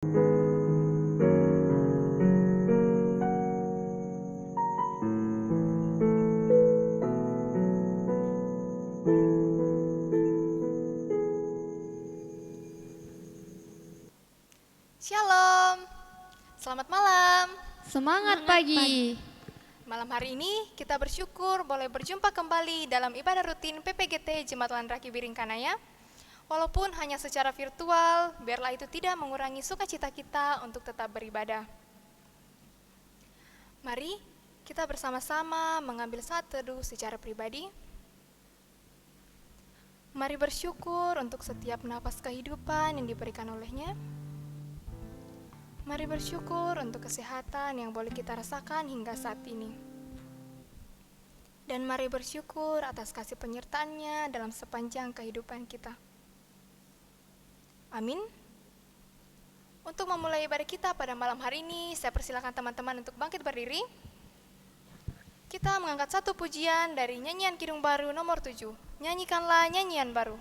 Shalom, selamat malam. Semangat pagi. Malam hari ini kita bersyukur boleh berjumpa kembali dalam ibadah rutin PPGT Jembatan Raki Biring Kanaya. Walaupun hanya secara virtual, biarlah itu tidak mengurangi sukacita kita untuk tetap beribadah. Mari kita bersama-sama mengambil saat teduh secara pribadi. Mari bersyukur untuk setiap napas kehidupan yang diberikan olehnya. Mari bersyukur untuk kesehatan yang boleh kita rasakan hingga saat ini. Dan mari bersyukur atas kasih penyertaan-Nya dalam sepanjang kehidupan kita. Amin. Untuk memulai ibadah kita pada malam hari ini, saya persilakan teman-teman untuk bangkit berdiri. Kita mengangkat satu pujian dari nyanyian Kidung Baru nomor 7. Nyanyikanlah nyanyian baru.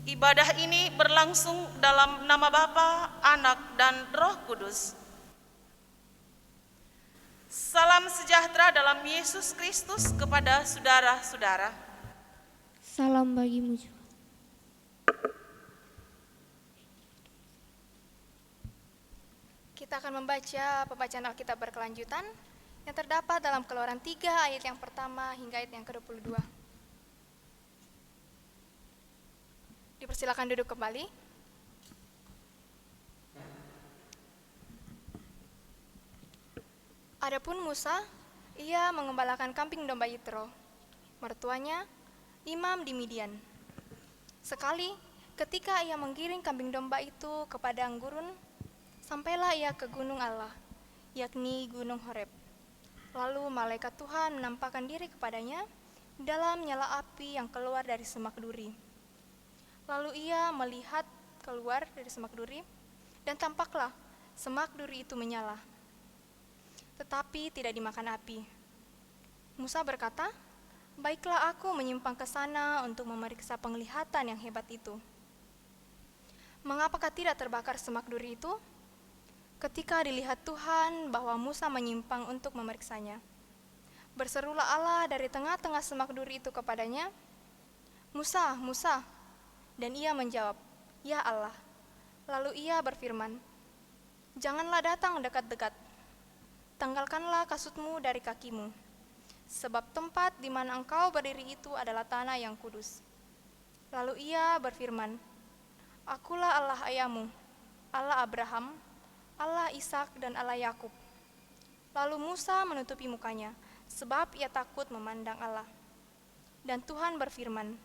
Ibadah ini berlangsung dalam nama Bapa, Anak, dan Roh Kudus. Salam sejahtera dalam Yesus Kristus kepada saudara-saudara. Salam bagimu juga. Kita akan membaca pembacaan Alkitab berkelanjutan yang terdapat dalam Keluaran 3 ayat yang pertama hingga ayat yang ke-22. Dipersilakan duduk kembali. Adapun Musa, ia mengembalakan kambing domba Yitro, mertuanya imam di Midian. Sekali ketika ia menggiring kambing domba itu ke padang gurun, sampailah ia ke gunung Allah, yakni gunung Horeb. Lalu malaikat Tuhan menampakkan diri kepadanya dalam nyala api yang keluar dari semak duri. Lalu ia melihat keluar dari semak duri, dan tampaklah semak duri itu menyala, tetapi tidak dimakan api. Musa berkata, "Baiklah aku menyimpang ke sana untuk memeriksa penglihatan yang hebat itu. Mengapakah tidak terbakar semak duri itu?" Ketika dilihat Tuhan bahwa Musa menyimpang untuk memeriksanya, berserulah Allah dari tengah-tengah semak duri itu kepadanya, "Musa, Musa." Dan ia menjawab, "Ya Allah." Lalu ia berfirman, "Janganlah datang dekat-dekat. Tanggalkanlah kasutmu dari kakimu, sebab tempat di mana engkau berdiri itu adalah tanah yang kudus." Lalu ia berfirman, "Akulah Allah ayahmu, Allah Abraham, Allah Ishak dan Allah Yakub." Lalu Musa menutupi mukanya, sebab ia takut memandang Allah. Dan Tuhan berfirman,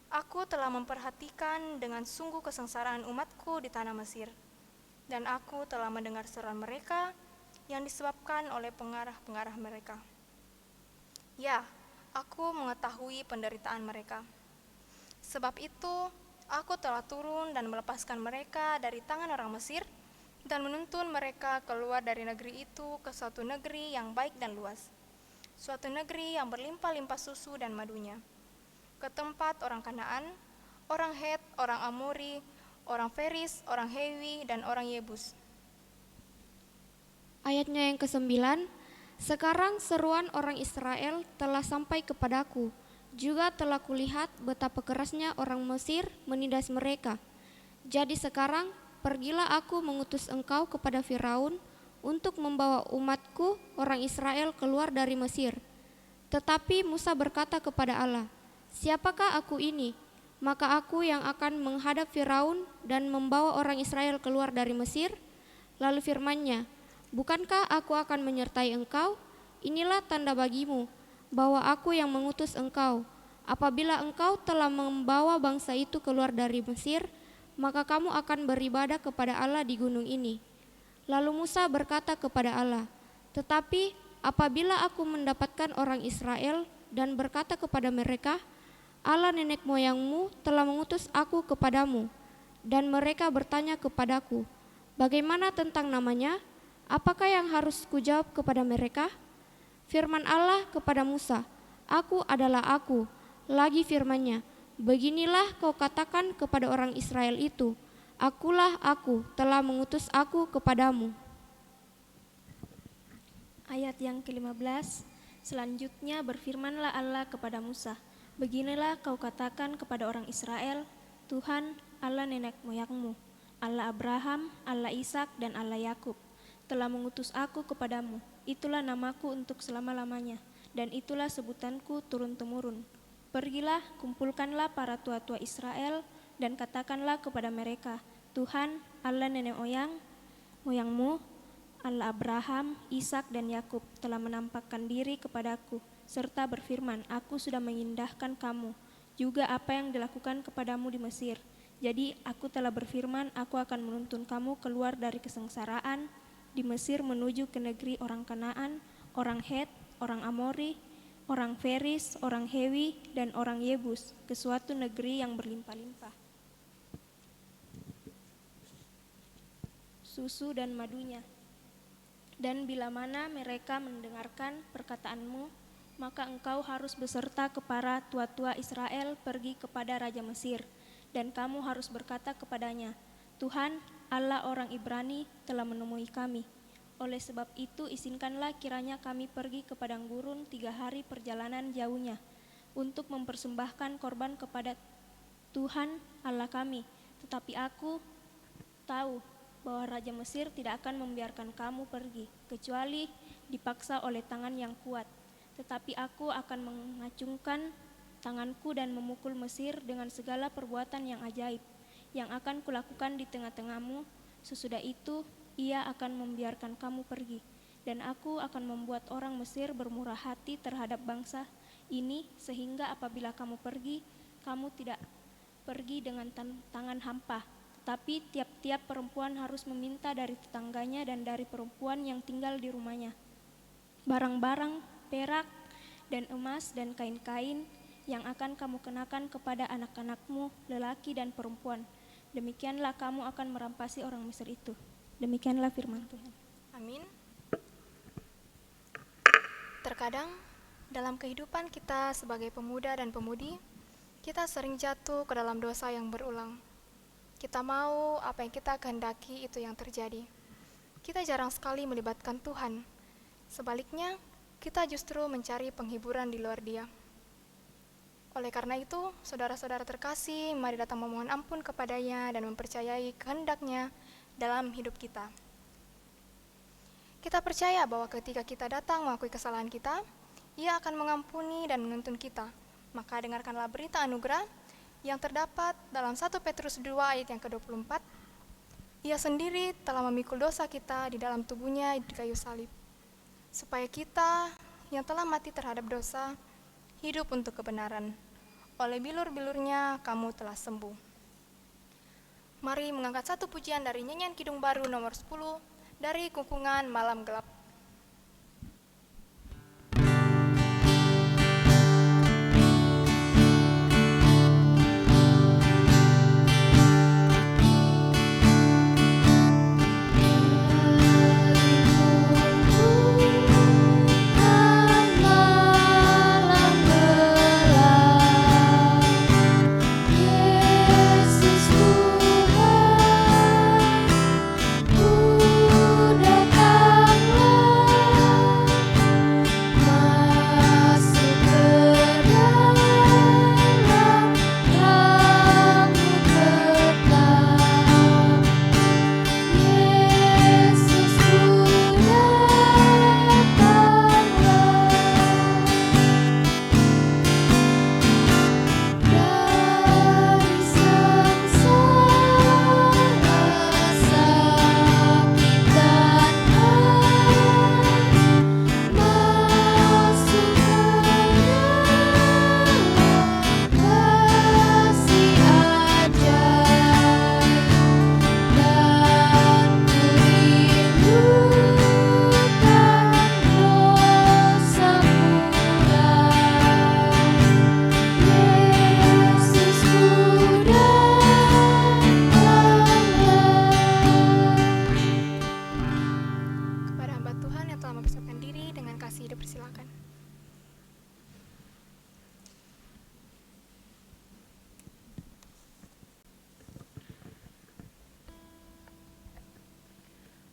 "Aku telah memperhatikan dengan sungguh kesengsaraan umatku di tanah Mesir, dan aku telah mendengar seruan mereka yang disebabkan oleh pengarah-pengarah mereka. Ya, aku mengetahui penderitaan mereka. Sebab itu, aku telah turun dan melepaskan mereka dari tangan orang Mesir, dan menuntun mereka keluar dari negeri itu ke suatu negeri yang baik dan luas, suatu negeri yang berlimpah-limpah susu dan madunya, ke tempat orang Kanaan, orang Het, orang Amori, orang Feris, orang Hewi, dan orang Yebus. Ayatnya yang ke-9, sekarang seruan orang Israel telah sampai kepadaku. Juga telah kulihat betapa kerasnya orang Mesir menindas mereka. Jadi sekarang pergilah aku mengutus engkau kepada Firaun untuk membawa umatku orang Israel keluar dari Mesir. Tetapi Musa berkata kepada Allah, siapakah aku ini? Maka aku yang akan menghadap Firaun dan membawa orang Israel keluar dari Mesir. Lalu firman-Nya, bukankah aku akan menyertai engkau? Inilah tanda bagimu bahwa aku yang mengutus engkau. Apabila engkau telah membawa bangsa itu keluar dari Mesir, maka kamu akan beribadah kepada Allah di gunung ini. Lalu Musa berkata kepada Allah, tetapi apabila aku mendapatkan orang Israel dan berkata kepada mereka, Allah nenek moyangmu telah mengutus aku kepadamu, dan mereka bertanya kepadaku, bagaimana tentang namanya? Apakah yang harus kujawab kepada mereka? Firman Allah kepada Musa, aku adalah aku. Lagi firman-Nya, beginilah kau katakan kepada orang Israel itu, akulah aku, telah mengutus aku kepadamu. Ayat yang ke-15, selanjutnya berfirmanlah Allah kepada Musa, beginilah kau katakan kepada orang Israel, Tuhan Allah nenek moyangmu, Allah Abraham, Allah Ishak dan Allah Yakub, telah mengutus aku kepadamu. Itulah namaku untuk selama-lamanya, dan itulah sebutanku turun-temurun. Pergilah, kumpulkanlah para tua-tua Israel, dan katakanlah kepada mereka, Tuhan Allah nenek moyangmu, Allah Abraham, Ishak dan Yakub telah menampakkan diri kepadaku, serta berfirman, aku sudah mengindahkan kamu, juga apa yang dilakukan kepadamu di Mesir. Jadi aku telah berfirman, aku akan menuntun kamu keluar dari kesengsaraan di Mesir menuju ke negeri orang Kanaan, orang Het, orang Amori, orang Feris, orang Hewi, dan orang Yebus, ke suatu negeri yang berlimpah-limpah susu dan madunya. Dan bila mana mereka mendengarkan perkataanmu, maka engkau harus beserta kepada tua-tua Israel pergi kepada Raja Mesir, dan kamu harus berkata kepadanya, Tuhan Allah orang Ibrani telah menemui kami. Oleh sebab itu izinkanlah kiranya kami pergi ke padang gurun 3 hari perjalanan jauhnya, untuk mempersembahkan korban kepada Tuhan Allah kami. Tetapi aku tahu bahwa Raja Mesir tidak akan membiarkan kamu pergi, kecuali dipaksa oleh tangan yang kuat. Tetapi aku akan mengacungkan tanganku dan memukul Mesir dengan segala perbuatan yang ajaib, yang akan kulakukan di tengah-tengahmu. Sesudah itu ia akan membiarkan kamu pergi, dan aku akan membuat orang Mesir bermurah hati terhadap bangsa ini, sehingga apabila kamu pergi, kamu tidak pergi dengan tangan hampa, tetapi tiap-tiap perempuan harus meminta dari tetangganya dan dari perempuan yang tinggal di rumahnya barang-barang perak dan emas dan kain-kain yang akan kamu kenakan kepada anak-anakmu lelaki dan perempuan. Demikianlah kamu akan merampasi orang Mesir itu. Demikianlah firman Tuhan. Amin. Terkadang dalam kehidupan kita sebagai pemuda dan pemudi, kita sering jatuh ke dalam dosa yang berulang. Kita mau apa yang kita kehendaki itu yang terjadi. Kita jarang sekali melibatkan Tuhan. Sebaliknya, kita justru mencari penghiburan di luar Dia. Oleh karena itu, saudara-saudara terkasih, mari datang memohon ampun kepadanya dan mempercayai kehendak-Nya dalam hidup kita. Kita percaya bahwa ketika kita datang mengakui kesalahan kita, Ia akan mengampuni dan menuntun kita. Maka dengarkanlah berita anugerah yang terdapat dalam 1 Petrus 2 ayat yang ke-24. Ia sendiri telah memikul dosa kita di dalam tubuhnya di kayu salib, supaya kita yang telah mati terhadap dosa, hidup untuk kebenaran. Oleh bilur-bilurnya kamu telah sembuh. Mari mengangkat satu pujian dari nyanyian Kidung Baru nomor 10 dari Kumpulan Malam Gelap. Yesus Tuhan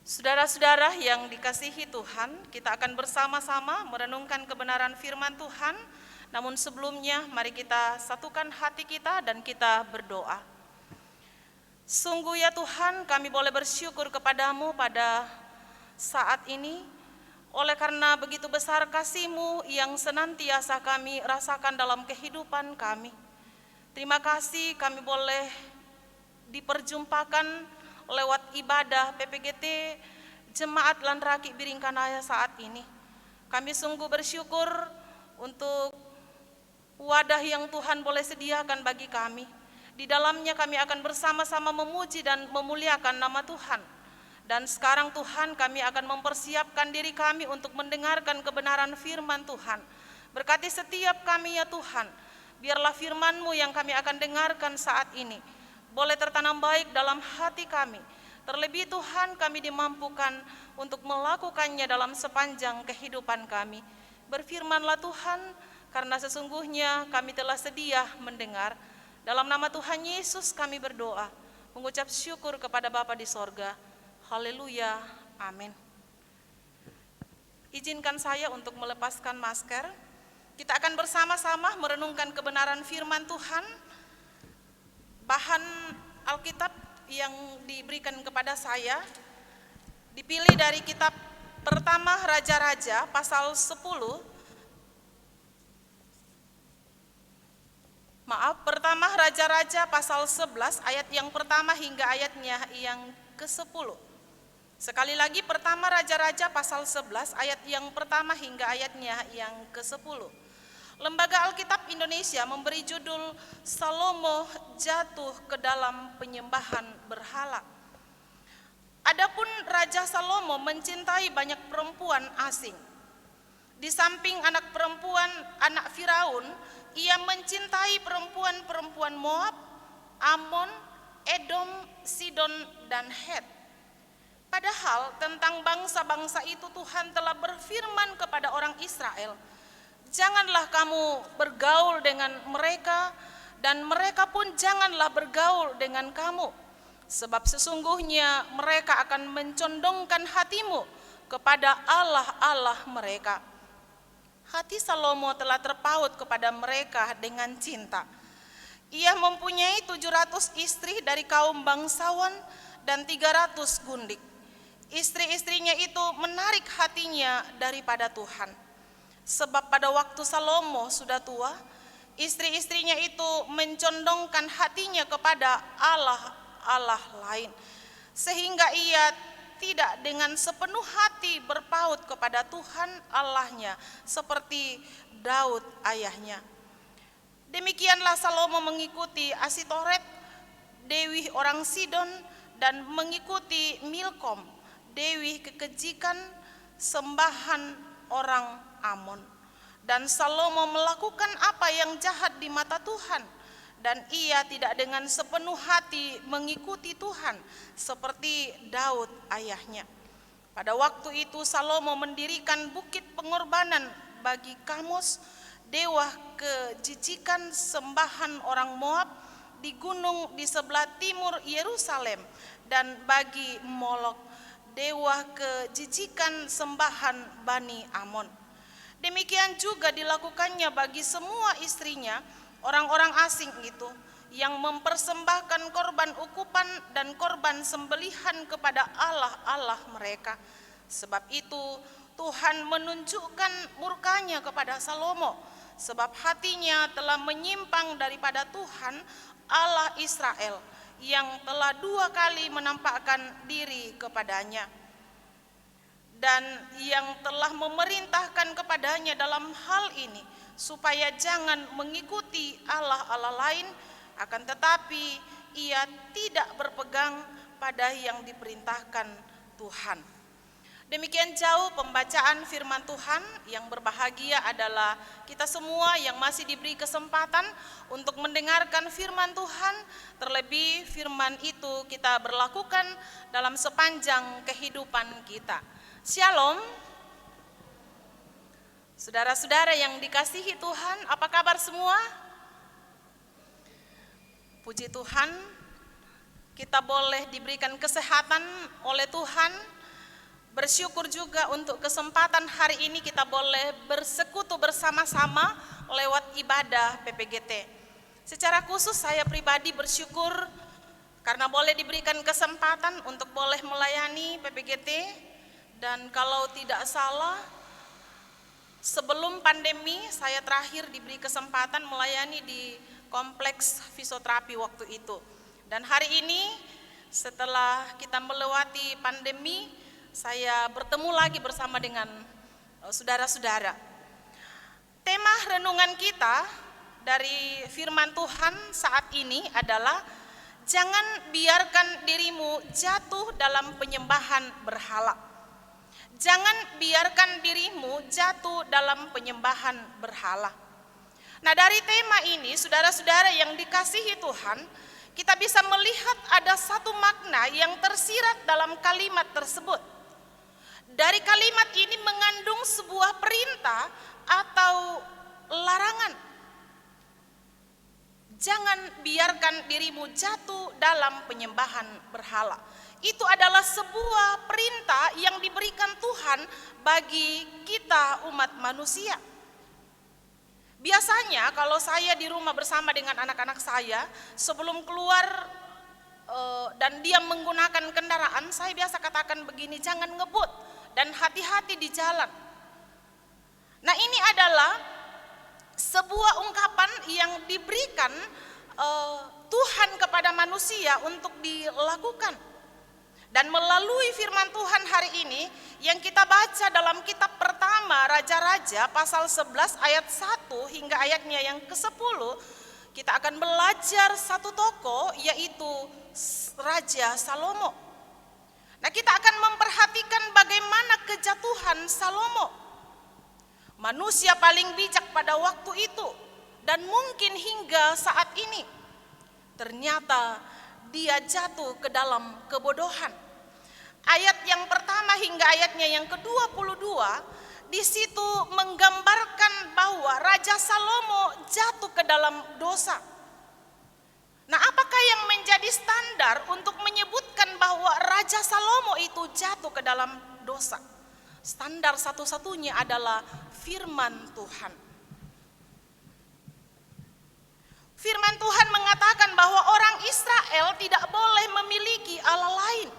Saudara-saudara yang dikasihi Tuhan, kita akan bersama-sama merenungkan kebenaran firman Tuhan. Namun sebelumnya, mari kita satukan hati kita dan kita berdoa. Sungguh ya Tuhan, kami boleh bersyukur kepadamu pada saat ini, oleh karena begitu besar kasih-Mu yang senantiasa kami rasakan dalam kehidupan kami. Terima kasih kami boleh diperjumpakan lewat ibadah PPGT Jemaat Landraki Biringkanaya saat ini. Kami sungguh bersyukur untuk wadah yang Tuhan boleh sediakan bagi kami. Di dalamnya kami akan bersama-sama memuji dan memuliakan nama Tuhan. Dan sekarang Tuhan, kami akan mempersiapkan diri kami untuk mendengarkan kebenaran firman Tuhan. Berkati setiap kami ya Tuhan, biarlah firman-Mu yang kami akan dengarkan saat ini boleh tertanam baik dalam hati kami. Terlebih Tuhan, kami dimampukan untuk melakukannya dalam sepanjang kehidupan kami. Berfirmanlah Tuhan, karena sesungguhnya kami telah sedia mendengar. Dalam nama Tuhan Yesus kami berdoa, mengucap syukur kepada Bapa di sorga. Haleluya, amin. Izinkan saya untuk melepaskan masker. Kita akan bersama-sama merenungkan kebenaran firman Tuhan. Bahan Alkitab yang diberikan kepada saya dipilih dari kitab pertama Raja-Raja pasal 10. Pertama Raja-Raja pasal 11 ayat yang pertama hingga ayatnya yang ke-10. Sekali lagi pertama Raja-Raja pasal 11 ayat yang pertama hingga ayatnya yang ke-10. Lembaga Alkitab Indonesia memberi judul Salomo jatuh ke dalam penyembahan berhala. Adapun Raja Salomo mencintai banyak perempuan asing. Di samping anak perempuan anak Firaun, ia mencintai perempuan-perempuan Moab, Amon, Edom, Sidon, dan Het. Padahal tentang bangsa-bangsa itu Tuhan telah berfirman kepada orang Israel, janganlah kamu bergaul dengan mereka, dan mereka pun janganlah bergaul dengan kamu. Sebab sesungguhnya mereka akan mencondongkan hatimu kepada Allah-Allah mereka. Hati Salomo telah terpaut kepada mereka dengan cinta. Ia mempunyai 700 istri dari kaum bangsawan dan 300 gundik. Istri-istrinya itu menarik hatinya daripada Tuhan. Sebab pada waktu Salomo sudah tua, istri-istrinya itu mencondongkan hatinya kepada Allah lain, sehingga ia tidak dengan sepenuh hati berpaut kepada Tuhan Allahnya seperti Daud ayahnya. Demikianlah Salomo mengikuti Asitoret, dewi orang Sidon, dan mengikuti Milkom, dewi kekejikan sembahan orang Amon. Dan Salomo melakukan apa yang jahat di mata Tuhan, dan ia tidak dengan sepenuh hati mengikuti Tuhan seperti Daud ayahnya. Pada waktu itu Salomo mendirikan bukit pengorbanan bagi Kamos, dewa kejijikan sembahan orang Moab, di gunung di sebelah timur Yerusalem, dan bagi Molok, dewa kejijikan sembahan Bani Amon. Demikian juga dilakukannya bagi semua istrinya, orang-orang asing itu, yang mempersembahkan korban ukupan dan korban sembelihan kepada Allah-Allah mereka. Sebab itu Tuhan menunjukkan murkanya kepada Salomo, sebab hatinya telah menyimpang daripada Tuhan Allah Israel, yang telah 2 kali menampakkan diri kepadanya, dan yang telah memerintahkan kepadanya dalam hal ini, supaya jangan mengikuti Allah-Allah lain, akan tetapi ia tidak berpegang pada yang diperintahkan Tuhan. Demikian jauh pembacaan firman Tuhan. Yang berbahagia adalah kita semua yang masih diberi kesempatan untuk mendengarkan firman Tuhan. Terlebih firman itu kita berlakukan dalam sepanjang kehidupan kita. Shalom. Saudara-saudara yang dikasihi Tuhan, apa kabar semua? Puji Tuhan, kita boleh diberikan kesehatan oleh Tuhan Bersyukur juga untuk kesempatan hari ini kita boleh bersekutu bersama-sama lewat ibadah PPGT. Secara khusus saya pribadi bersyukur karena boleh diberikan kesempatan untuk boleh melayani PPGT. Dan kalau tidak salah, sebelum pandemi saya terakhir diberi kesempatan melayani di kompleks fisioterapi waktu itu. Dan hari ini setelah kita melewati pandemi, saya bertemu lagi bersama dengan saudara-saudara. Tema renungan kita dari firman Tuhan saat ini adalah jangan biarkan dirimu jatuh dalam penyembahan berhala. Jangan biarkan dirimu jatuh dalam penyembahan berhala. Nah, dari tema ini, saudara-saudara yang dikasihi Tuhan, kita bisa melihat ada satu makna yang tersirat dalam kalimat tersebut. Dari kalimat ini mengandung sebuah perintah atau larangan. Jangan biarkan dirimu jatuh dalam penyembahan berhala. Itu adalah sebuah perintah yang diberikan Tuhan bagi kita umat manusia. Biasanya kalau saya di rumah bersama dengan anak-anak saya, sebelum keluar dan dia menggunakan kendaraan, saya biasa katakan begini, jangan ngebut dan hati-hati di jalan. Nah, ini adalah sebuah ungkapan yang diberikan Tuhan kepada manusia untuk dilakukan. Dan melalui firman Tuhan hari ini yang kita baca dalam kitab pertama Raja-Raja pasal 11 ayat 1 hingga ayatnya yang ke-10, kita akan belajar satu tokoh yaitu Raja Salomo. Nah, kita akan memperhatikan bagaimana kejatuhan Salomo. Manusia paling bijak pada waktu itu dan mungkin hingga saat ini. Ternyata dia jatuh ke dalam kebodohan. Ayat yang pertama hingga ayatnya yang ke-22 di situ menggambarkan bahwa Raja Salomo jatuh ke dalam dosa. Nah, apakah yang menjadi standar untuk menyebutkan bahwa Raja Salomo itu jatuh ke dalam dosa? Standar satu-satunya adalah firman Tuhan. Firman Tuhan mengatakan bahwa orang Israel tidak boleh memiliki Allah lain.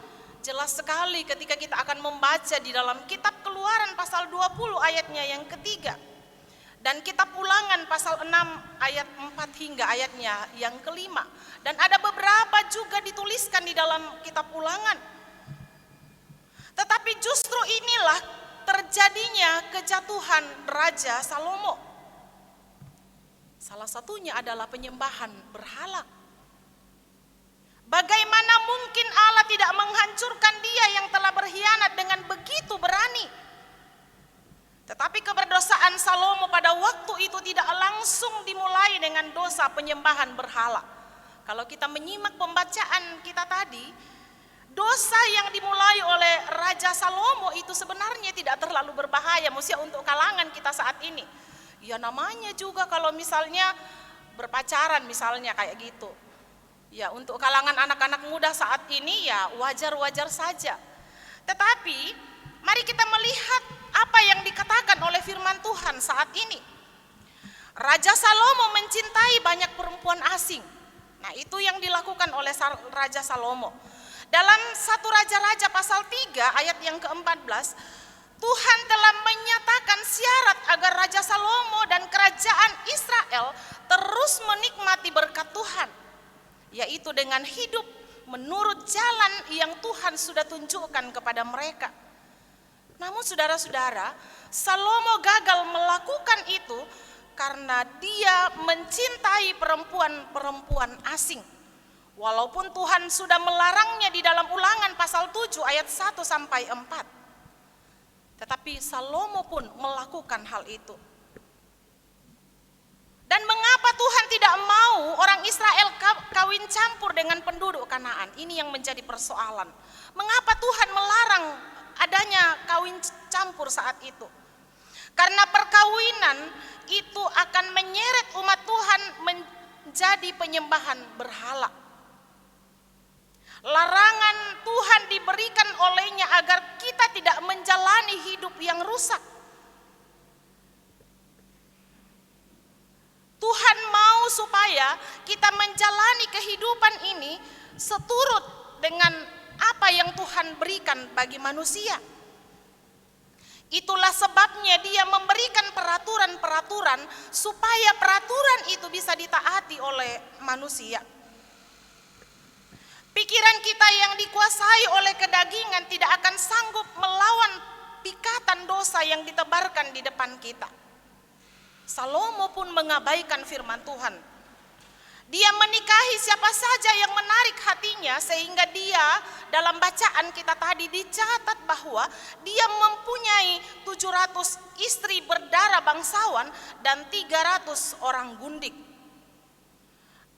Jelas sekali ketika kita akan membaca di dalam kitab Keluaran pasal 20 ayatnya yang ketiga. Dan kitab Ulangan pasal 6 ayat 4 hingga ayatnya yang kelima. Dan ada beberapa juga dituliskan di dalam kitab Ulangan. Tetapi justru inilah terjadinya kejatuhan Raja Salomo. Salah satunya adalah penyembahan berhala. Bagaimana mungkin Allah tidak menghancurkan dia yang telah berkhianat dengan begitu berani? Tetapi keberdosaan Salomo pada waktu itu tidak langsung dimulai dengan dosa penyembahan berhala. Kalau kita menyimak pembacaan kita tadi, dosa yang dimulai oleh Raja Salomo itu sebenarnya tidak terlalu berbahaya, maksudnya untuk kalangan kita saat ini. Ya namanya juga kalau misalnya berpacaran misalnya kayak gitu. Ya untuk kalangan anak-anak muda saat ini ya wajar-wajar saja. Tetapi mari kita melihat apa yang dikatakan oleh firman Tuhan saat ini. Raja Salomo mencintai banyak perempuan asing. Nah, itu yang dilakukan oleh Raja Salomo. Dalam 1 Raja-Raja pasal 3 ayat yang ke-14, Tuhan telah menyatakan syarat agar Raja Salomo dan kerajaan Israel terus menikmati berkat Tuhan, yaitu dengan hidup menurut jalan yang Tuhan sudah tunjukkan kepada mereka. Namun saudara-saudara, Salomo gagal melakukan itu karena dia mencintai perempuan-perempuan asing. Walaupun Tuhan sudah melarangnya di dalam Ulangan pasal 7 ayat 1 sampai 4. Tetapi Salomo pun melakukan hal itu. Dan mengapa Tuhan tidak mau orang Israel kawin campur dengan penduduk Kanaan? Ini yang menjadi persoalan. Mengapa Tuhan melarang adanya kawin campur saat itu? Karena perkawinan itu akan menyeret umat Tuhan menjadi penyembahan berhala. Larangan Tuhan diberikan olehnya agar kita tidak yang rusak. Tuhan mau supaya kita menjalani kehidupan ini seturut dengan apa yang Tuhan berikan bagi manusia. Itulah sebabnya Dia memberikan peraturan-peraturan supaya peraturan itu bisa ditaati oleh manusia. Pikiran kita yang dikuasai oleh kedagingan tidak akan sanggup melawan ikatan dosa yang ditebarkan di depan kita. Salomo pun mengabaikan firman Tuhan. Dia menikahi siapa saja yang menarik hatinya, sehingga dia dalam bacaan kita tadi dicatat bahwa dia mempunyai 700 istri berdarah bangsawan dan 300 orang gundik.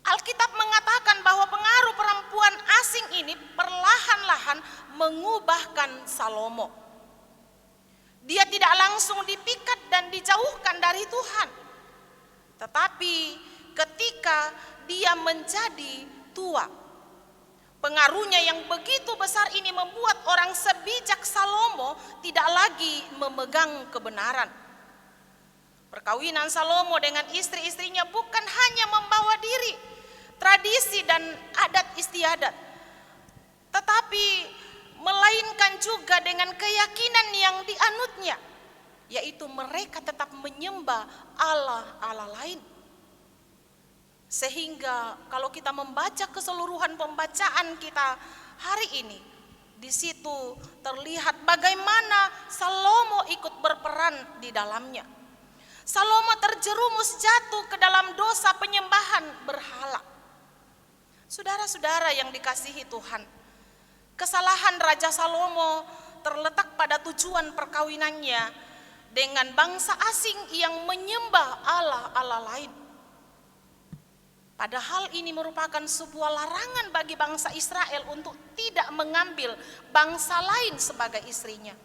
Alkitab mengatakan bahwa pengaruh perempuan asing ini perlahan-lahan mengubahkan Salomo. Dia tidak langsung dipikat dan dijauhkan dari Tuhan. Tetapi ketika dia menjadi tua, pengaruhnya yang begitu besar ini membuat orang sebijak Salomo tidak lagi memegang kebenaran. Perkawinan Salomo dengan istri-istrinya bukan hanya membawa diri tradisi dan adat istiadat, tetapi melainkan juga dengan keyakinan yang dianutnya, yaitu mereka tetap menyembah Allah-Allah lain. Sehingga kalau kita membaca keseluruhan pembacaan kita hari ini, di situ terlihat bagaimana Salomo ikut berperan di dalamnya. Salomo terjerumus jatuh ke dalam dosa penyembahan berhala. Saudara-saudara yang dikasihi Tuhan, kesalahan Raja Salomo terletak pada tujuan perkawinannya dengan bangsa asing yang menyembah Allah-Allah lain. Padahal ini merupakan sebuah larangan bagi bangsa Israel untuk tidak mengambil bangsa lain sebagai istrinya.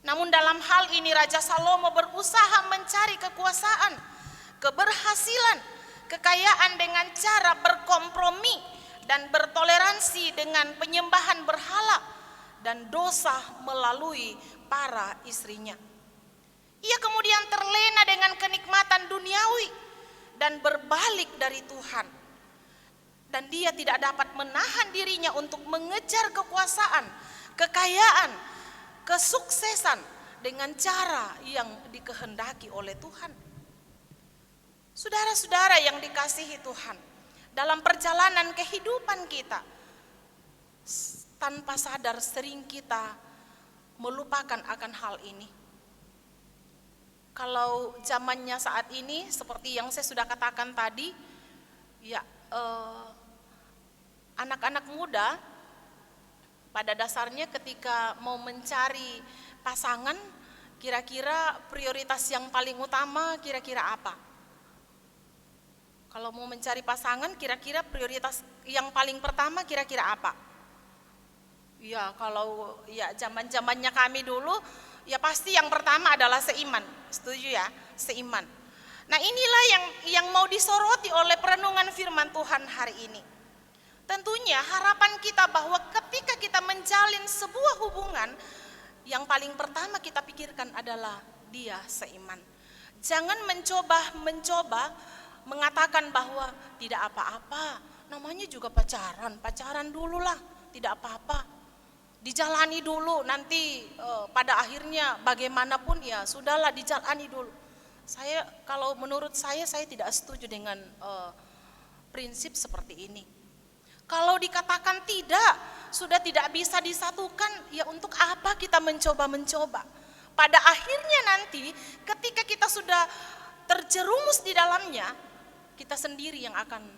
Namun dalam hal ini Raja Salomo berusaha mencari kekuasaan, keberhasilan, kekayaan dengan cara berkompromi dan bertoleransi dengan penyembahan berhala dan dosa melalui para istrinya. Ia kemudian terlena dengan kenikmatan duniawi dan berbalik dari Tuhan. Dan dia tidak dapat menahan dirinya untuk mengejar kekuasaan, kekayaan, kesuksesan dengan cara yang dikehendaki oleh Tuhan. Saudara-saudara yang dikasihi Tuhan, dalam perjalanan kehidupan kita, tanpa sadar sering kita melupakan akan hal ini. Kalau zamannya saat ini seperti yang saya sudah katakan tadi, ya anak-anak muda pada dasarnya ketika mau mencari pasangan, kira-kira prioritas yang paling utama kira-kira apa? Kalau mau mencari pasangan, kira-kira prioritas yang paling pertama kira-kira apa? Ya kalau ya zaman-zamannya kami dulu, ya pasti yang pertama adalah seiman. Setuju ya? Seiman. Nah inilah yang mau disoroti oleh perenungan firman Tuhan hari ini. Tentunya harapan kita bahwa ketika kita menjalin sebuah hubungan, yang paling pertama kita pikirkan adalah dia seiman. Jangan mencoba mengatakan bahwa tidak apa-apa, namanya juga pacaran dulu lah, tidak apa-apa. Dijalani dulu, nanti pada akhirnya bagaimanapun ya sudahlah dijalani dulu. Kalau menurut saya tidak setuju dengan prinsip seperti ini. Kalau dikatakan tidak, sudah tidak bisa disatukan, ya untuk apa kita mencoba-mencoba? Pada akhirnya nanti ketika kita sudah terjerumus di dalamnya, kita sendiri yang akan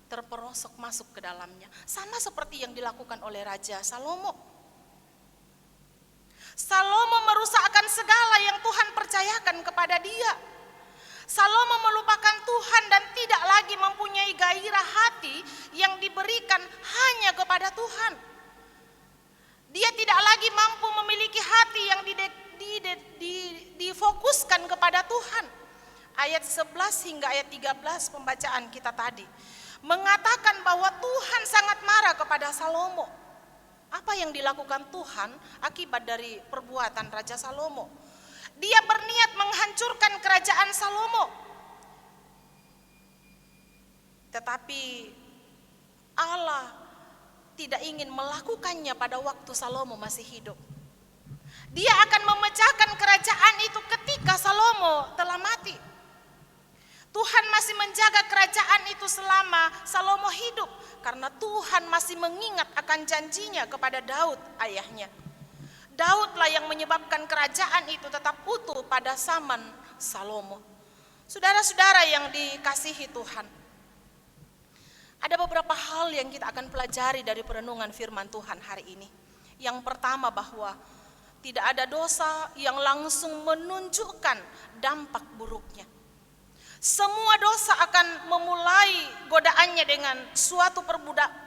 terperosok masuk ke dalamnya. Sama seperti yang dilakukan oleh Raja Salomo. Salomo merusakkan segala yang Tuhan percayakan kepada dia. Salomo melupakan Tuhan dan tidak lagi mempunyai gairah hati yang diberikan hanya kepada Tuhan. Dia tidak lagi mampu memiliki hati yang difokuskan kepada Tuhan. Ayat 11 hingga ayat 13 pembacaan kita tadi mengatakan bahwa Tuhan sangat marah kepada Salomo. Apa yang dilakukan Tuhan akibat dari perbuatan Raja Salomo. Dia berniat menghancurkan kerajaan Salomo. Tetapi Allah tidak ingin melakukannya pada waktu Salomo masih hidup. Dia akan memecahkan kerajaan itu ketika Salomo telah mati. Tuhan masih menjaga kerajaan itu selama Salomo hidup, karena Tuhan masih mengingat akan janjinya kepada Daud ayahnya. Daudlah yang menyebabkan kerajaan itu tetap utuh pada zaman Salomo. Saudara-saudara yang dikasihi Tuhan, ada beberapa hal yang kita akan pelajari dari perenungan firman Tuhan hari ini. Yang pertama, bahwa tidak ada dosa yang langsung menunjukkan dampak buruknya. Semua dosa akan memulai godaannya dengan suatu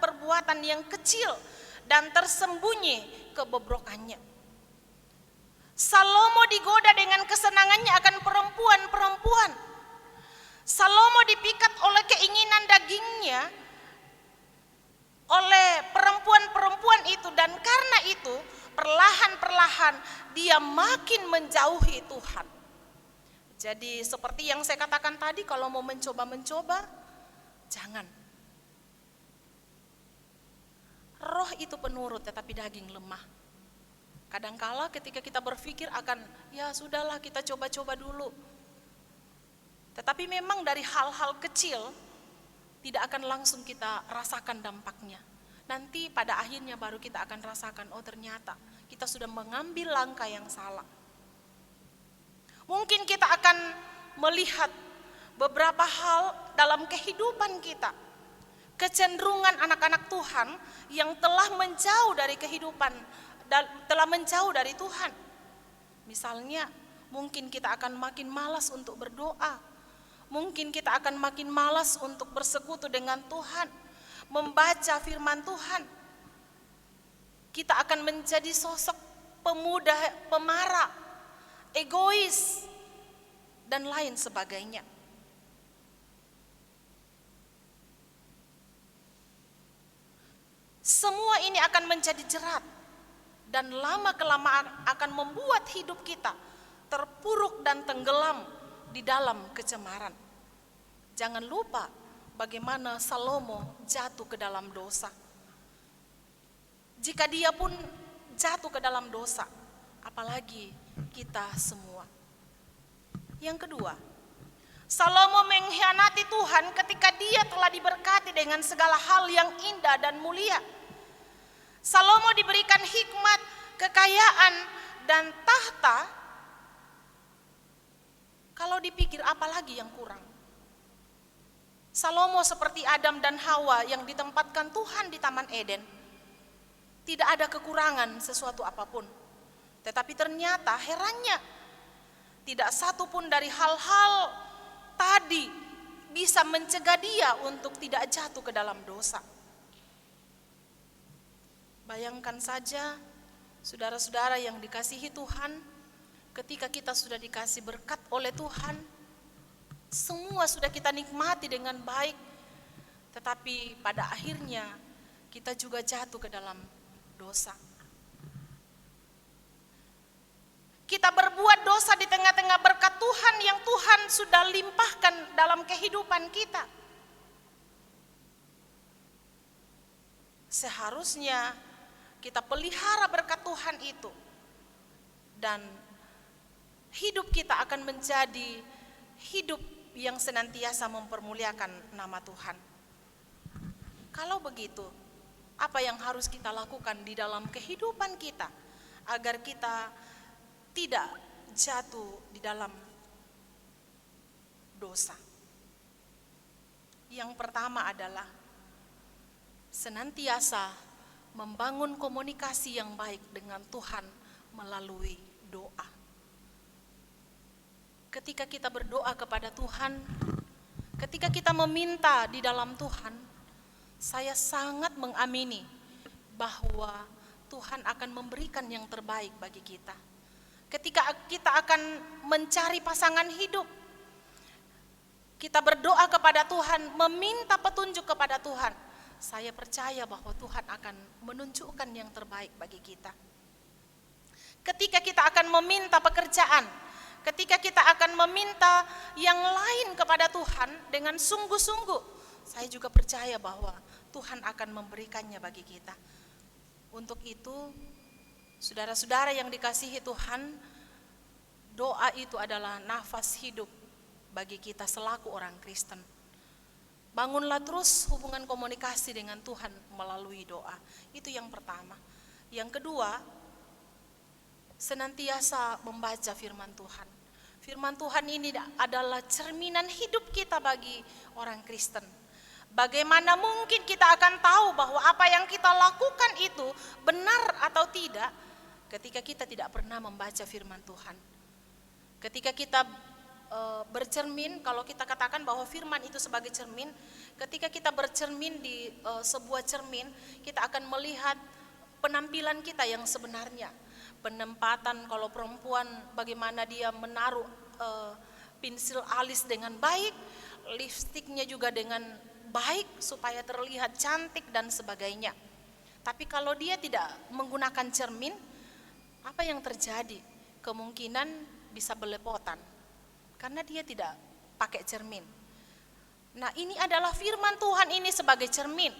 perbuatan yang kecil dan tersembunyi kebobrokannya. Salomo digoda dengan kesenangannya akan perempuan-perempuan. Salomo dipikat oleh keinginan dagingnya oleh perempuan-perempuan itu, dan karena itu perlahan-perlahan dia makin menjauhi Tuhan. Jadi seperti yang saya katakan tadi, kalau mau mencoba-mencoba, jangan. Roh itu penurut tetapi daging lemah. Kadangkala ketika kita berpikir akan, ya sudahlah kita coba-coba dulu. Tetapi memang dari hal-hal kecil tidak akan langsung kita rasakan dampaknya. Nanti pada akhirnya baru kita akan rasakan, oh ternyata kita sudah mengambil langkah yang salah. Mungkin kita akan melihat beberapa hal dalam kehidupan kita. Kecenderungan anak-anak Tuhan yang telah menjauh dari kehidupan, telah menjauh dari Tuhan. Misalnya, mungkin kita akan makin malas untuk berdoa. Mungkin kita akan makin malas untuk bersekutu dengan Tuhan, membaca firman Tuhan. Kita akan menjadi sosok pemuda pemarah, egois, dan lain sebagainya. Semua ini akan menjadi jerat dan lama-kelamaan akan membuat hidup kita terpuruk dan tenggelam di dalam kecemaran. Jangan lupa bagaimana Salomo jatuh ke dalam dosa. Jika dia pun jatuh ke dalam dosa, apalagi kita semua. Yang kedua, Salomo mengkhianati Tuhan ketika dia telah diberkati dengan segala hal yang indah dan mulia. Salomo diberikan hikmat, kekayaan, dan tahta. Kalau dipikir apalagi yang kurang? Salomo seperti Adam dan Hawa yang ditempatkan Tuhan di Taman Eden. Tidak ada kekurangan sesuatu apapun. Tetapi ternyata herannya, tidak satu pun dari hal-hal tadi bisa mencegah dia untuk tidak jatuh ke dalam dosa. Bayangkan saja, saudara-saudara yang dikasihi Tuhan, ketika kita sudah dikasih berkat oleh Tuhan, semua sudah kita nikmati dengan baik, tetapi pada akhirnya kita juga jatuh ke dalam dosa. Kita berbuat dosa di tengah-tengah berkat Tuhan yang Tuhan sudah limpahkan dalam kehidupan kita. Seharusnya kita pelihara berkat Tuhan itu, dan hidup kita akan menjadi hidup yang senantiasa mempermuliakan nama Tuhan. Kalau begitu, apa yang harus kita lakukan di dalam kehidupan kita agar kita tidak jatuh di dalam dosa? Yang pertama adalah senantiasa membangun komunikasi yang baik dengan Tuhan melalui doa. Ketika kita berdoa kepada Tuhan, ketika kita meminta di dalam Tuhan, saya sangat mengamini bahwa Tuhan akan memberikan yang terbaik bagi kita. Ketika kita akan mencari pasangan hidup, kita berdoa kepada Tuhan, meminta petunjuk kepada Tuhan, saya percaya bahwa Tuhan akan menunjukkan yang terbaik bagi kita. Ketika kita akan meminta pekerjaan, ketika kita akan meminta yang lain kepada Tuhan dengan sungguh-sungguh, saya juga percaya bahwa Tuhan akan memberikannya bagi kita. Untuk itu, saudara-saudara yang dikasihi Tuhan, doa itu adalah nafas hidup bagi kita selaku orang Kristen. Bangunlah terus hubungan komunikasi dengan Tuhan melalui doa. Itu yang pertama. Yang kedua, senantiasa membaca firman Tuhan. Firman Tuhan ini adalah cerminan hidup kita bagi orang Kristen. Bagaimana mungkin kita akan tahu bahwa apa yang kita lakukan itu benar atau tidak ketika kita tidak pernah membaca firman Tuhan. Ketika kita bercermin, kalau kita katakan bahwa firman itu sebagai cermin, ketika kita bercermin di sebuah cermin, kita akan melihat penampilan kita yang sebenarnya. Penempatan, kalau perempuan bagaimana dia menaruh pensil alis dengan baik, lipstiknya juga dengan baik supaya terlihat cantik dan sebagainya. Tapi kalau dia tidak menggunakan cermin, apa yang terjadi? Kemungkinan bisa belepotan karena dia tidak pakai cermin. Nah, ini adalah firman Tuhan ini sebagai cermin.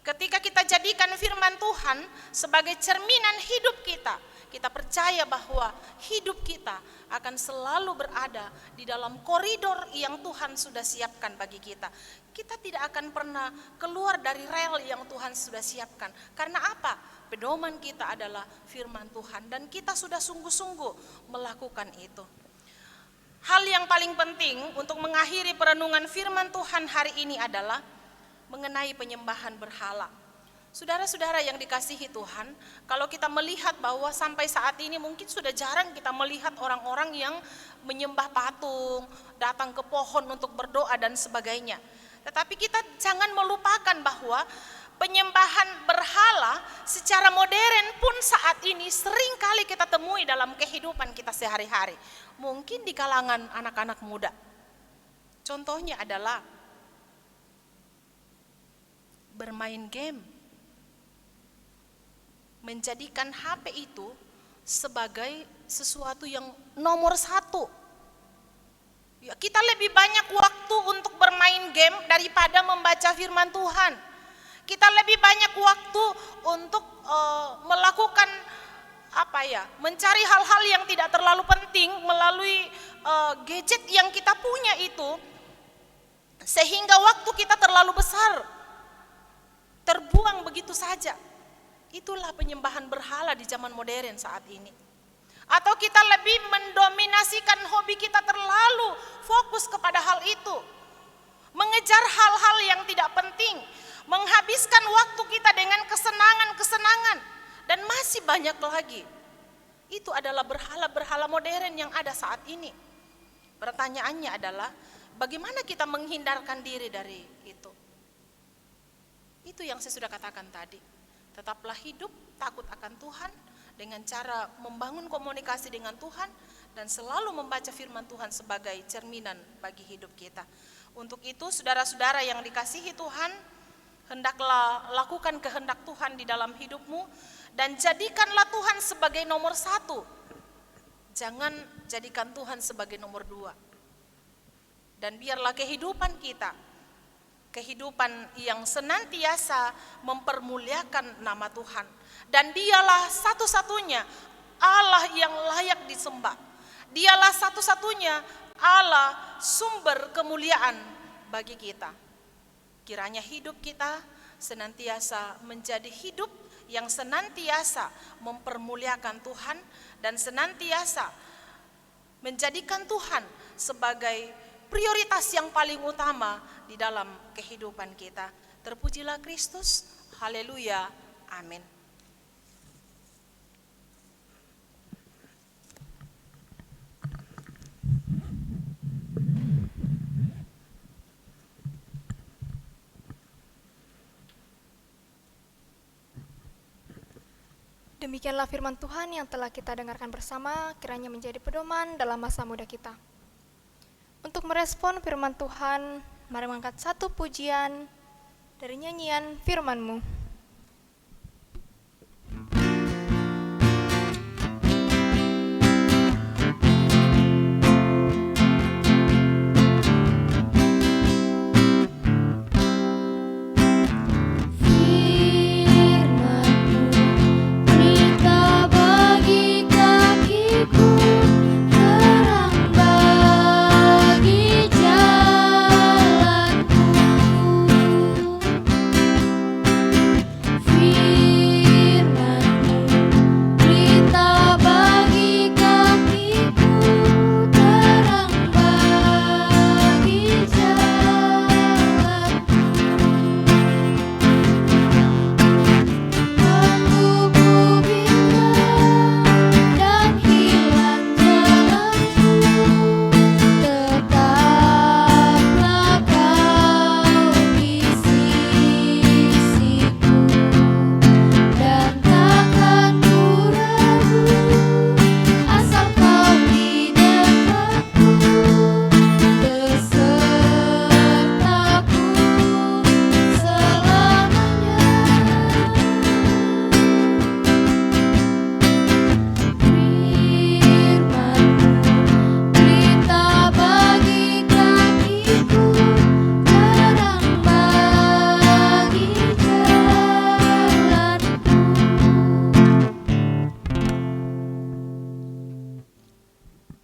Ketika kita jadikan firman Tuhan sebagai cerminan hidup kita, kita percaya bahwa hidup kita akan selalu berada di dalam koridor yang Tuhan sudah siapkan bagi kita. Kita tidak akan pernah keluar dari rel yang Tuhan sudah siapkan. Karena apa? Pedoman kita adalah firman Tuhan dan kita sudah sungguh-sungguh melakukan itu. Hal yang paling penting untuk mengakhiri perenungan firman Tuhan hari ini adalah mengenai penyembahan berhala. Saudara-saudara yang dikasihi Tuhan, kalau kita melihat bahwa sampai saat ini mungkin sudah jarang kita melihat orang-orang yang menyembah patung, datang ke pohon untuk berdoa dan sebagainya. Tetapi kita jangan melupakan bahwa penyembahan berhala secara modern pun saat ini sering kali kita temui dalam kehidupan kita sehari-hari. Mungkin di kalangan anak-anak muda. Contohnya adalah bermain game. Menjadikan HP itu sebagai sesuatu yang nomor satu. Ya, kita lebih banyak waktu untuk bermain game daripada membaca firman Tuhan. Kita lebih banyak waktu untuk melakukan mencari hal-hal yang tidak terlalu penting melalui gadget yang kita punya itu, sehingga waktu kita terlalu besar terbuang begitu saja. Itulah penyembahan berhala di zaman modern saat ini. Atau kita lebih mendominasikan hobi kita, terlalu fokus kepada hal itu, mengejar hal-hal yang tidak penting, menghabiskan waktu kita dengan kesenangan-kesenangan, dan masih banyak lagi. Itu adalah berhala-berhala modern yang ada saat ini. Pertanyaannya adalah, bagaimana kita menghindarkan diri dari itu? Itu yang saya sudah katakan tadi. Tetaplah hidup takut akan Tuhan dengan cara membangun komunikasi dengan Tuhan dan selalu membaca firman Tuhan sebagai cerminan bagi hidup kita. Untuk itu, saudara-saudara yang dikasihi Tuhan, hendaklah lakukan kehendak Tuhan di dalam hidupmu dan jadikanlah Tuhan sebagai nomor satu. Jangan jadikan Tuhan sebagai nomor dua. Dan biarlah kehidupan kita, kehidupan yang senantiasa mempermuliakan nama Tuhan. Dan dialah satu-satunya Allah yang layak disembah. Dialah satu-satunya Allah sumber kemuliaan bagi kita. Kiranya hidup kita senantiasa menjadi hidup yang senantiasa mempermuliakan Tuhan dan senantiasa menjadikan Tuhan sebagai prioritas yang paling utama di dalam kehidupan kita. Terpujilah Kristus, haleluya, amin. Demikianlah firman Tuhan yang telah kita dengarkan bersama, kiranya menjadi pedoman dalam masa muda kita. Untuk merespon firman Tuhan, mari mengangkat satu pujian dari nyanyian firman-Mu.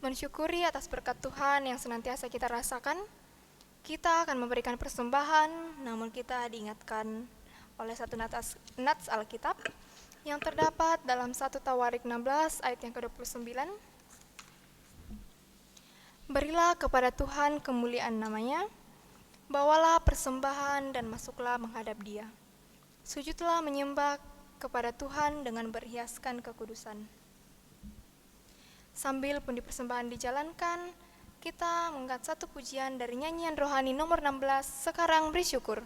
Mensyukuri atas berkat Tuhan yang senantiasa kita rasakan, kita akan memberikan persembahan, namun kita diingatkan oleh satu nats Alkitab yang terdapat dalam 1 Tawarik 16 ayat yang ke-29. Berilah kepada Tuhan kemuliaan namanya, bawalah persembahan dan masuklah menghadap Dia. Sujudlah menyembah kepada Tuhan dengan berhiaskan kekudusan. Sambil pundi persembahan dijalankan, kita mengangkat satu pujian dari nyanyian rohani nomor 16, Sekarang Beri Syukur.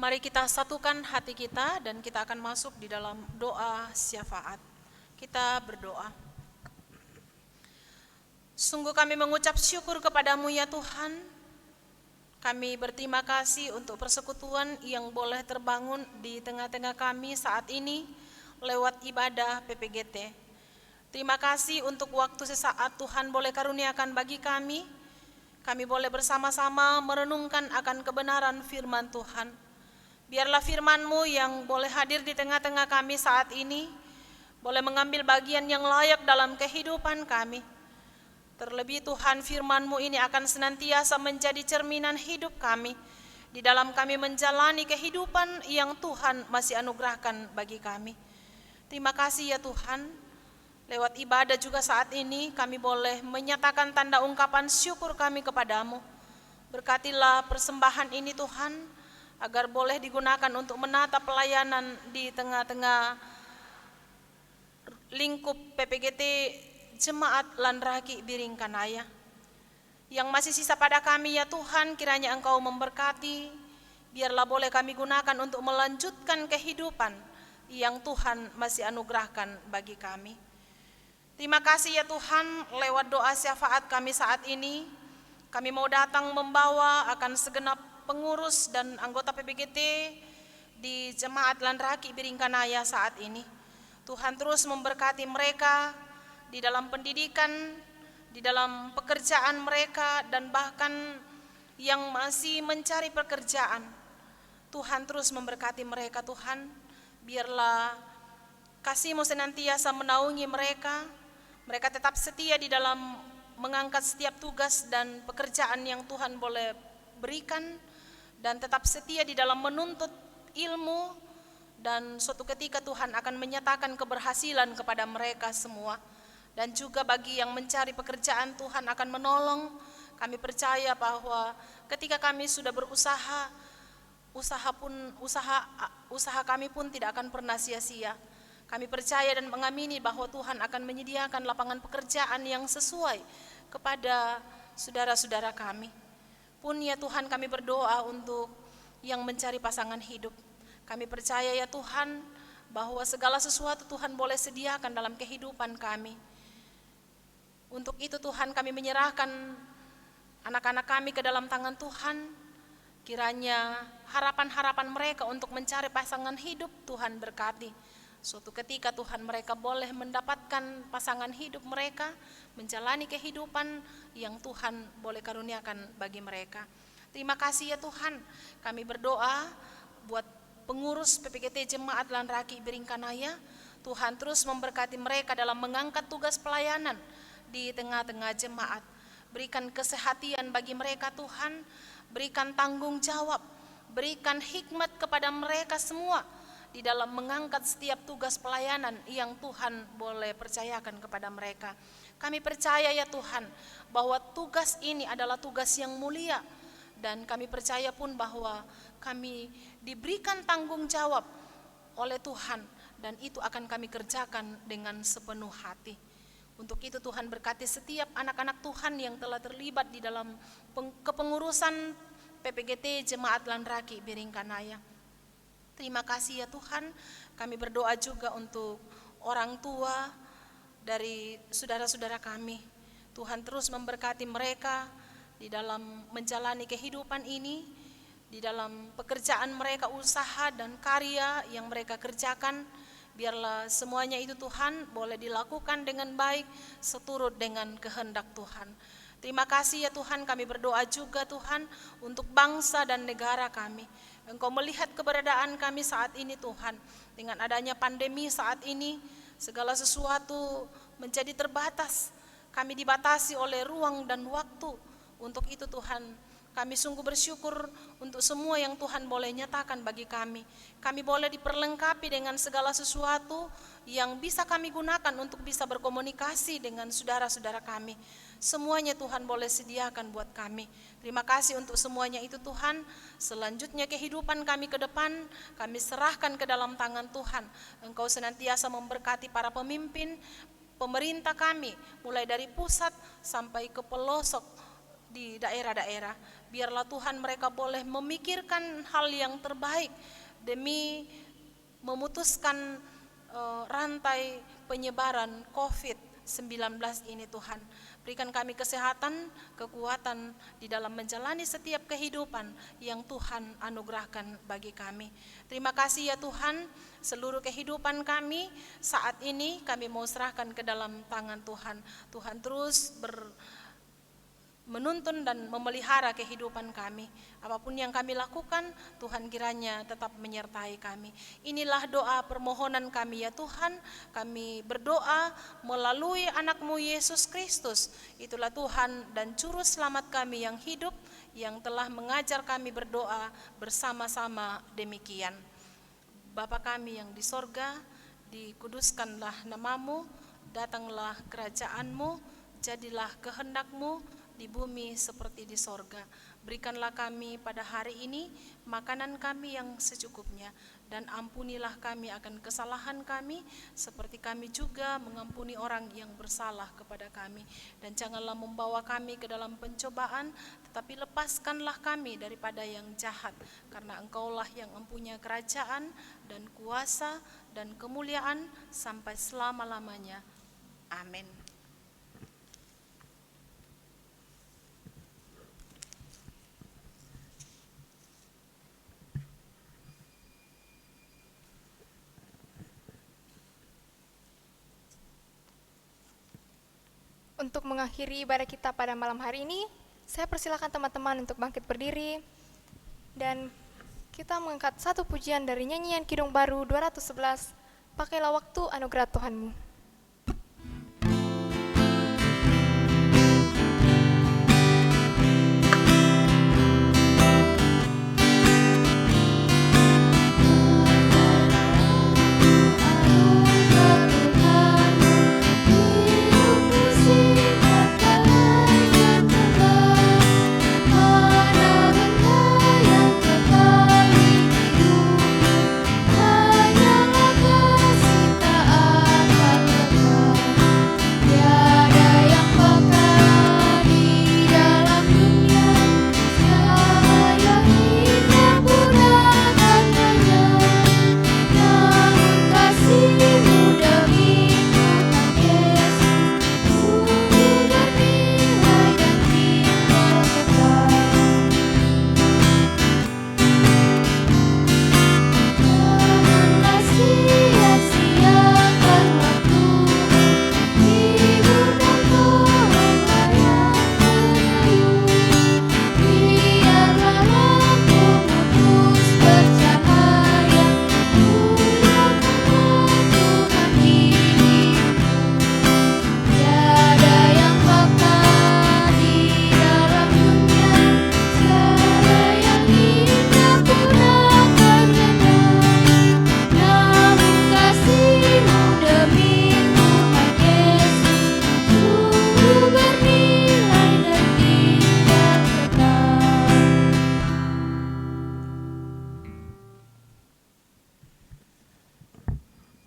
Mari kita satukan hati kita dan kita akan masuk di dalam doa syafaat. Kita berdoa. Sungguh kami mengucap syukur kepadamu ya Tuhan. Kami berterima kasih untuk persekutuan yang boleh terbangun di tengah-tengah kami saat ini lewat ibadah PPGT. Terima kasih untuk waktu sesaat Tuhan boleh karuniakan bagi kami. Kami boleh bersama-sama merenungkan akan kebenaran firman Tuhan. Biarlah firman-Mu yang boleh hadir di tengah-tengah kami saat ini, boleh mengambil bagian yang layak dalam kehidupan kami. Terlebih Tuhan, firman-Mu ini akan senantiasa menjadi cerminan hidup kami, di dalam kami menjalani kehidupan yang Tuhan masih anugerahkan bagi kami. Terima kasih ya Tuhan, Lewat ibadah juga saat ini kami boleh menyatakan tanda ungkapan syukur kami kepadamu. Berkatilah persembahan ini Tuhan, agar boleh digunakan untuk menata pelayanan di tengah-tengah lingkup PPGT Jemaat Landraki Biringkanaya. Yang masih sisa pada kami ya Tuhan, kiranya Engkau memberkati, biarlah boleh kami gunakan untuk melanjutkan kehidupan yang Tuhan masih anugerahkan bagi kami. Terima kasih ya Tuhan, lewat doa syafaat kami saat ini, kami mau datang membawa akan segenap pengurus dan anggota PPGT di Jemaat Landraki Biringkanaya saat ini. Tuhan terus memberkati mereka di dalam pendidikan, di dalam pekerjaan mereka, dan bahkan yang masih mencari pekerjaan. Tuhan terus memberkati mereka Tuhan, biarlah kasih-Mu senantiasa menaungi mereka. Mereka tetap setia di dalam mengangkat setiap tugas dan pekerjaan yang Tuhan boleh berikan, dan tetap setia di dalam menuntut ilmu, dan suatu ketika Tuhan akan menyatakan keberhasilan kepada mereka semua. Dan juga bagi yang mencari pekerjaan, Tuhan akan menolong. Kami percaya bahwa ketika kami sudah berusaha, usaha kami pun tidak akan pernah sia-sia. Kami percaya dan mengamini bahwa Tuhan akan menyediakan lapangan pekerjaan yang sesuai kepada saudara-saudara kami. Pun ya Tuhan, kami berdoa untuk yang mencari pasangan hidup. Kami percaya ya Tuhan, bahwa segala sesuatu Tuhan boleh sediakan dalam kehidupan kami. Untuk itu Tuhan, kami menyerahkan anak-anak kami ke dalam tangan Tuhan. Kiranya harapan-harapan mereka untuk mencari pasangan hidup Tuhan berkati. Suatu ketika Tuhan, mereka boleh mendapatkan pasangan hidup mereka, menjalani kehidupan yang Tuhan boleh karuniakan bagi mereka. Terima kasih ya Tuhan, kami berdoa buat pengurus PPGT Jemaat Landraki Biringkanaya. Tuhan terus memberkati mereka dalam mengangkat tugas pelayanan di tengah-tengah jemaat. Berikan kesehatan bagi mereka Tuhan, berikan tanggung jawab, berikan hikmat kepada mereka semua di dalam mengangkat setiap tugas pelayanan yang Tuhan boleh percayakan kepada mereka. Kami percaya ya Tuhan, bahwa tugas ini adalah tugas yang mulia, dan kami percaya pun bahwa kami diberikan tanggung jawab oleh Tuhan, dan itu akan kami kerjakan dengan sepenuh hati. Untuk itu Tuhan, berkati setiap anak-anak Tuhan yang telah terlibat di dalam kepengurusan PPGT Jemaat Landraki Biringkanaya. Terima kasih ya Tuhan, kami berdoa juga untuk orang tua dari saudara-saudara kami. Tuhan terus memberkati mereka di dalam menjalani kehidupan ini, di dalam pekerjaan mereka, usaha dan karya yang mereka kerjakan. Biarlah semuanya itu Tuhan boleh dilakukan dengan baik, seturut dengan kehendak Tuhan. Terima kasih ya Tuhan, kami berdoa juga Tuhan untuk bangsa dan negara kami. Engkau melihat keberadaan kami saat ini Tuhan, dengan adanya pandemi saat ini, segala sesuatu menjadi terbatas. Kami dibatasi oleh ruang dan waktu. Untuk itu Tuhan, kami sungguh bersyukur untuk semua yang Tuhan boleh nyatakan bagi kami. Kami boleh diperlengkapi dengan segala sesuatu yang bisa kami gunakan untuk bisa berkomunikasi dengan saudara-saudara kami. Semuanya Tuhan boleh sediakan buat kami. Terima kasih untuk semuanya itu Tuhan. Selanjutnya kehidupan kami ke depan, kami serahkan ke dalam tangan Tuhan. Engkau senantiasa memberkati para pemimpin, pemerintah kami, mulai dari pusat sampai ke pelosok di daerah-daerah. Biarlah Tuhan, mereka boleh memikirkan hal yang terbaik demi memutuskan rantai penyebaran COVID-19 ini Tuhan. Berikan kami kesehatan, kekuatan di dalam menjalani setiap kehidupan yang Tuhan anugerahkan bagi kami. Terima kasih ya Tuhan, seluruh kehidupan kami saat ini kami mau serahkan ke dalam tangan Tuhan. Tuhan terus menuntun dan memelihara kehidupan kami. Apapun yang kami lakukan, Tuhan kiranya tetap menyertai kami. Inilah doa permohonan kami ya Tuhan. Kami berdoa melalui anak-Mu Yesus Kristus. Itulah Tuhan dan Juru Selamat kami yang hidup, yang telah mengajar kami berdoa bersama-sama demikian. Bapa kami yang di sorga, dikuduskanlah nama-Mu, datanglah kerajaan-Mu, jadilah kehendak-Mu di bumi seperti di sorga. Berikanlah kami pada hari ini makanan kami yang secukupnya, dan ampunilah kami akan kesalahan kami, seperti kami juga mengampuni orang yang bersalah kepada kami. Dan janganlah membawa kami ke dalam pencobaan, tetapi lepaskanlah kami daripada yang jahat, karena Engkaulah yang mempunyai kerajaan dan kuasa dan kemuliaan sampai selama-lamanya. Amin. Untuk mengakhiri ibadah kita pada malam hari ini, saya persilakan teman-teman untuk bangkit berdiri dan kita mengangkat satu pujian dari nyanyian Kidung Baru 211, Pakailah Waktu Anugerah Tuhanmu.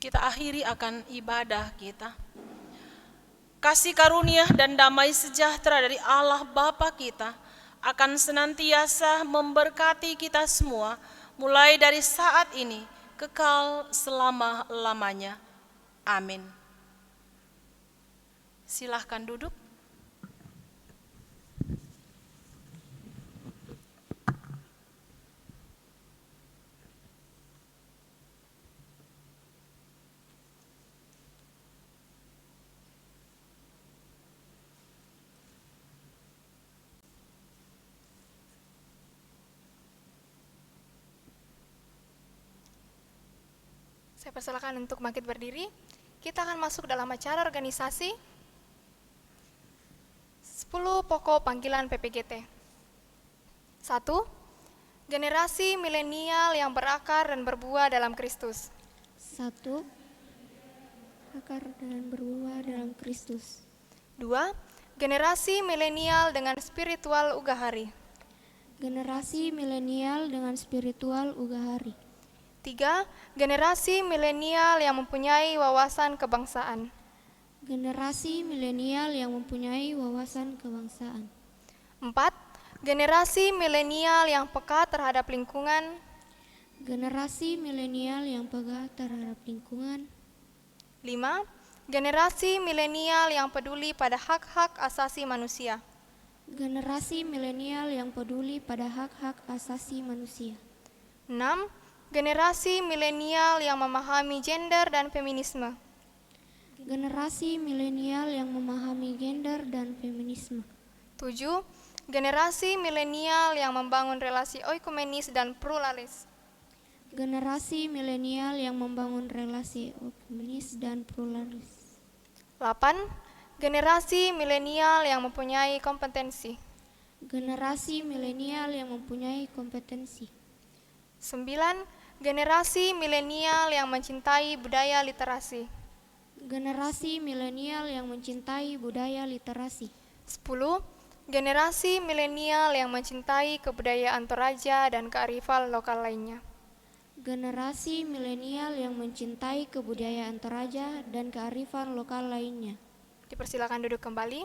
Kita akhiri akan ibadah kita. Kasih karunia dan damai sejahtera dari Allah Bapa kita akan senantiasa memberkati kita semua, mulai dari saat ini, kekal selama-lamanya. Amin. Silahkan duduk. Saya persilakan untuk bangkit berdiri. Kita akan masuk dalam acara organisasi 10 pokok panggilan PPGT. 1. Generasi milenial yang berakar dan berbuah dalam Kristus. 1. Akar dan berbuah dalam Kristus. 2. Generasi milenial dengan spiritual ugahari. Generasi milenial dengan spiritual ugahari. 3. Generasi milenial yang mempunyai wawasan kebangsaan. Generasi milenial yang mempunyai wawasan kebangsaan. 4. Generasi milenial yang peka terhadap lingkungan. Generasi milenial yang peka terhadap lingkungan. 5. Generasi milenial yang peduli pada hak-hak asasi manusia. Generasi milenial yang peduli pada hak-hak asasi manusia. 6. Generasi milenial yang memahami gender dan feminisme. Generasi milenial yang memahami gender dan feminisme. 7. Generasi milenial yang membangun relasi oikumenis dan pluralis. Generasi milenial yang membangun relasi oikumenis dan pluralis. 8. Generasi milenial yang mempunyai kompetensi. Generasi milenial yang mempunyai kompetensi. 9. Generasi milenial yang mencintai budaya literasi. Generasi milenial yang mencintai budaya literasi. 10. Generasi milenial yang mencintai kebudayaan Toraja dan kearifan lokal lainnya. Generasi milenial yang mencintai kebudayaan Toraja dan kearifan lokal lainnya. Dipersilakan duduk kembali.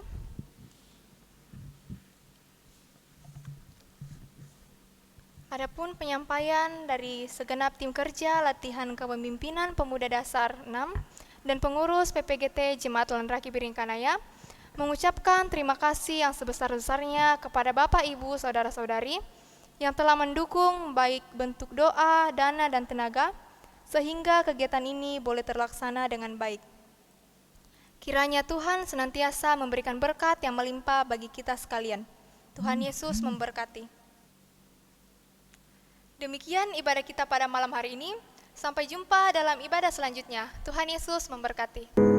Adapun penyampaian dari segenap tim kerja latihan kepemimpinan pemuda dasar 6 dan pengurus PPGT Jemaat Ulan Rakib Biringkanaya mengucapkan terima kasih yang sebesar-besarnya kepada Bapak, Ibu, Saudara-saudari yang telah mendukung baik bentuk doa, dana, dan tenaga sehingga kegiatan ini boleh terlaksana dengan baik. Kiranya Tuhan senantiasa memberikan berkat yang melimpah bagi kita sekalian. Tuhan Yesus memberkati. Demikian ibadah kita pada malam hari ini. Sampai jumpa dalam ibadah selanjutnya. Tuhan Yesus memberkati.